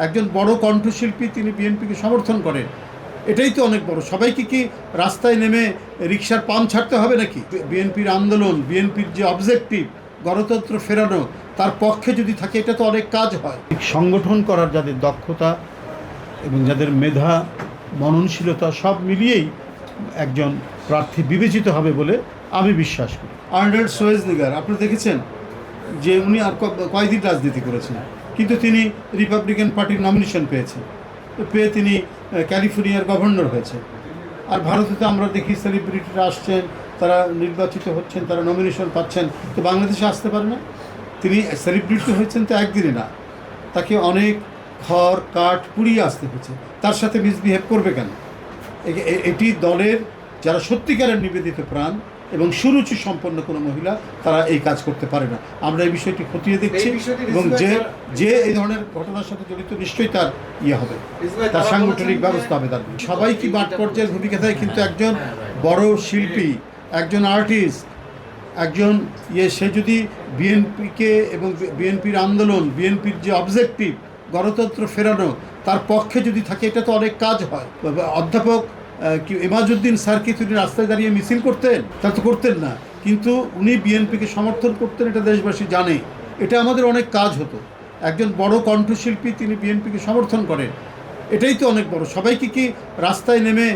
একজন বড় কণ্ঠশিল্পী তিনি বিএনপিকে সমর্থন করেন, এটাই তো অনেক বড়। সবাইকে কি রাস্তায় নেমে রিকশার পাম্প ছাড়তে হবে নাকি? বিএনপির আন্দোলন, বিএনপির যে অবজেক্টিভ গণতন্ত্র ফেরানো, তার পক্ষে যদি থাকে এটা তো অনেক কাজ হয়। সংগঠন করার যাদের দক্ষতা এবং যাদের মেধা, মননশীলতা সব মিলিয়েই একজন প্রার্থী বিবেচিত হবে বলে আমি বিশ্বাস করি। আর্নল্ড শোয়েজনিগার আপনি দেখেছেন যে উনি আর কয়দিন রাজনীতি করেছেন, কিন্তু তিনি রিপাবলিকান পার্টির নমিনেশন পেয়েছেন, পেয়ে তিনি ক্যালিফোর্নিয়ার গভর্নর হয়েছে। আর ভারতে তো আমরা দেখি সেলিব্রিটিরা আসছেন, তারা নির্বাচিত হচ্ছেন, তারা নমিনেশন পাচ্ছেন, তো বাংলাদেশে আসতে পারে না। তিনি সেলিব্রিটি হয়েছেন তো একদিনে না, তাকে অনেক খড় কাঠ পুড়িয়ে আসতে হয়েছে। তার সাথে মিসবিহেভ করবে কেন? এটি দলের যারা সত্যিকারের নিবেদিত প্রাণ এবং সুরুচি সম্পন্ন কোনো মহিলা, তারা এই কাজ করতে পারে না। আমরা এই বিষয়টি খতিয়ে দেখছি এবং যে এই ধরনের ঘটনার সাথে জড়িত নিশ্চয়ই তার হবে, তার সাংগঠনিক ব্যবস্থা হবে। তার সবাই কি মাঠ পর্যায়ের ভূমিকা থাকে, কিন্তু একজন বড় শিল্পী, একজন আর্টিস্ট, একজন সে যদি বিএনপিকে এবং বিএনপির আন্দোলন, বিএনপির যে অবজেক্টিভ গণতন্ত্র ফেরানো, তার পক্ষে যদি থাকে এটা তো অনেক কাজ হয়। অধ্যাপক এমাজউদ্দিন স্যার কি তিনি রাস্তায় দাঁড়িয়ে মিছিল করতেন? তা তো করতেন না, কিন্তু উনি বিএনপিকে সমর্থন করতেন, এটা দেশবাসী জানে। এটা আমাদের অনেক কাজ হতো। একজন বড় কণ্ঠশিল্পী তিনি বিএনপিকে সমর্থন করেন, এটাই তো অনেক বড়। সবাইকে কি রাস্তায় নেমে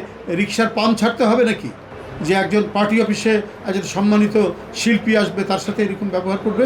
রিকশার পাম্প ছাড়তে হবে নাকি? যে একজন পার্টি অফিসে একজন সম্মানিত শিল্পী আসবে, তার সাথে এরকম ব্যবহার করবে?